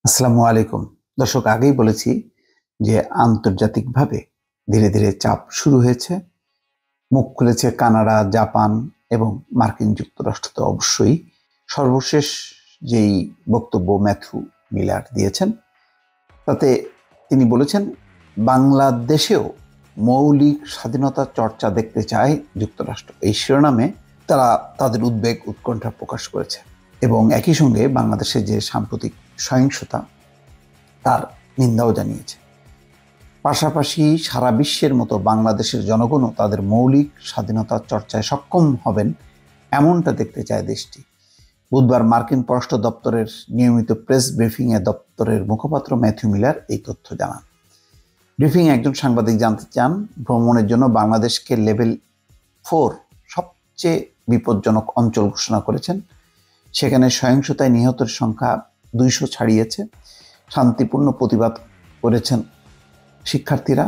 আসসালামু আলাইকুম। দর্শক, আগেই বলেছি যে আন্তর্জাতিকভাবে ধীরে ধীরে চাপ শুরু হয়েছে। মুখ খুলেছে কানাডা, জাপান এবং মার্কিন যুক্তরাষ্ট্র তো অবশ্যই। সর্বশেষ যেই বক্তব্য ম্যাথু মিলার দিয়েছেন, তাতে তিনি বলেছেন বাংলাদেশেও মৌলিক স্বাধীনতা চর্চা দেখতে চায় যুক্তরাষ্ট্র। এই শিরোনামে তারা তাদের উদ্বেগ উৎকণ্ঠা প্রকাশ করেছে এবং একই সঙ্গে বাংলাদেশে যে সাম্প্রতিক সহিংসতা তার নিন্দাও জানিয়েছে। পাশাপাশি সারা বিশ্বের মতো বাংলাদেশের জনগণও তাদের মৌলিক স্বাধীনতা চর্চায় সক্ষম হবেন এমনটা দেখতে চায় দেশটি। বুধবার মার্কিন পররাষ্ট্র দপ্তরের নিয়মিত প্রেস ব্রিফিংয়ে দপ্তরের মুখপাত্র ম্যাথু মিলার এই তথ্য জানান। ব্রিফিংয়ে একজন সাংবাদিক জানতে চান, ভ্রমণের জন্য বাংলাদেশকে লেভেল 4 সবচেয়ে বিপজ্জনক অঞ্চল ঘোষণা করেছেন। সেখানে সহিংসতায় নিহতের সংখ্যা 200 ছাড়িয়েছে। শান্তিপূর্ণ প্রতিবাদ করেছেন শিক্ষার্থীরা।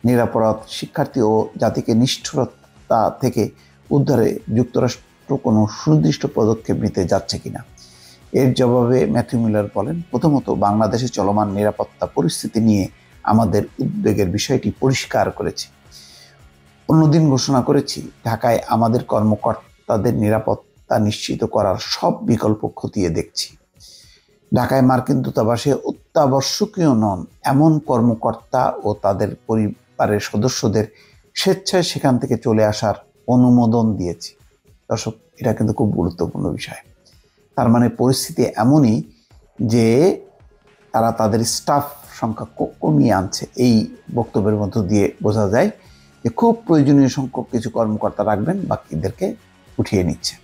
নিরাপরাধ শিক্ষার্থী ও জাতিকে নিষ্ঠুরতা থেকে উদ্ধারে যুক্তরাষ্ট্র কোনো সুনির্দিষ্ট পদক্ষেপ নিতে যাচ্ছে কিনা। এর জবাবে ম্যাথু মিলার বলেন, প্রথমত বাংলাদেশে চলমান নিরাপত্তা পরিস্থিতি নিয়ে আমাদের উদ্বেগের বিষয়টি পরিষ্কার করেছি। অন্যদিন ঘোষণা করেছি, ঢাকায় আমাদের কর্মকর্তাদের নিরাপত্তা নিশ্চিত করার সব বিকল্প খতিয়ে দেখছি। ঢাকায় মার্কিন দূতাবাসে অত্যাবশ্যকীয় নন এমন কর্মকর্তা ও তাদের পরিবারের সদস্যদের স্বেচ্ছায় সেখান থেকে চলে আসার অনুমোদন দিয়েছি। দর্শক, এটা কিন্তু খুব গুরুত্বপূর্ণ বিষয়। তার মানে পরিস্থিতি এমনই যে তারা তাদের স্টাফ সংখ্যা কমিয়ে আনছে। এই বক্তব্যের মধ্য দিয়ে বোঝা যায় যে খুব প্রয়োজনীয় সংখ্যক কিছু কর্মকর্তা রাখবেন, বাকিদেরকে উঠিয়ে নিচ্ছে।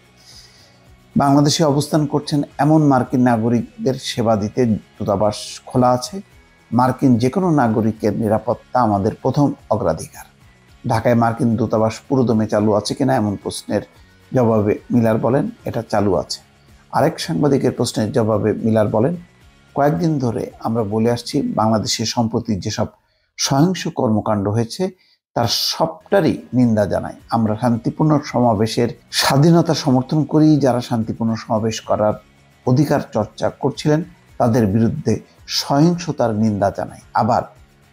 বাংলাদেশে অবস্থান করছেন এমন মার্কিন নাগরিকদের সেবা দিতে দূতাবাস খোলা আছে। মার্কিন যে কোনো নাগরিকের নিরাপত্তা আমাদের প্রথম অগ্রাধিকার। ঢাকায় মার্কিন দূতাবাস পুরোদমে চালু আছে কিনা এমন প্রশ্নের জবাবে মিলার বলেন, এটা চালু আছে। আরেক সাংবাদিকের প্রশ্নের জবাবে মিলার বলেন, কয়েকদিন ধরে আমরা বলে আসছি বাংলাদেশে সম্প্রতি যেসব সহিংস কর্মকাণ্ড হয়েছে তার সবটারই নিন্দা জানাই। আমরা শান্তিপূর্ণ সমাবেশের স্বাধীনতা সমর্থন করি। যারা শান্তিপূর্ণ সমাবেশ করার অধিকার চর্চা করছিলেন তাদের বিরুদ্ধে সহিংসতার নিন্দা জানাই। আবার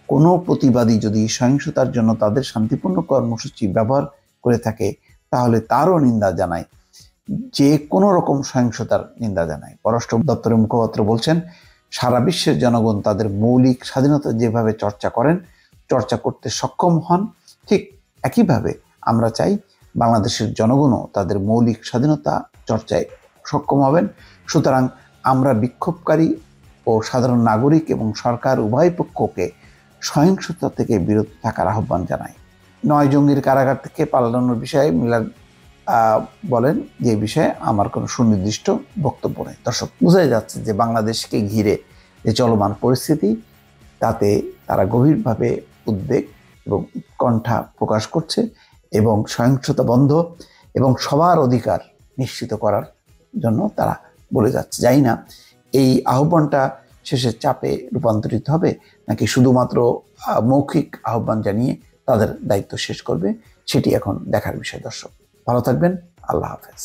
কোনো প্রতিবাদী যদি সহিংসতার জন্য তাদের শান্তিপূর্ণ কর্মসূচি ব্যবহার করে থাকে তাহলে তারও নিন্দা জানাই। যে কোনো রকম সহিংসতার নিন্দা জানাই। পররাষ্ট্র দপ্তরের মুখপাত্র বলছেন, সারা বিশ্বের জনগণ তাদের মৌলিক স্বাধীনতা যেভাবে চর্চা করতে সক্ষম হন, ঠিক একইভাবে আমরা চাই বাংলাদেশের জনগণও তাদের মৌলিক স্বাধীনতা চর্চায় সক্ষম হবেন। সুতরাং আমরা বিক্ষোভকারী ও সাধারণ নাগরিক এবং সরকার উভয় পক্ষকে সহিংসতা থেকে বিরত থাকার আহ্বান জানাই। 9 জঙ্গির কারাগার থেকে পালানোর বিষয়ে মিলার বলেন যে বিষয়ে আমার কোনো সুনির্দিষ্ট বক্তব্য নেই। দর্শক, বোঝাই যাচ্ছে যে বাংলাদেশকে ঘিরে যে চলমান পরিস্থিতি তাতে তারা গভীরভাবে উদ্বেগ এবং উৎকণ্ঠা প্রকাশ করছে এবং সহিংসতা বন্ধ এবং সবার অধিকার নিশ্চিত করার জন্য তারা বলে যাচ্ছে। জানি না এই আহ্বানটা শেষে চাপে রূপান্তরিত হবে নাকি শুধুমাত্র মৌখিক আহ্বান জানিয়ে তাদের দায়িত্ব শেষ করবে, সেটি এখন দেখার বিষয়। দর্শক, ভালো থাকবেন। আল্লাহ হাফেজ।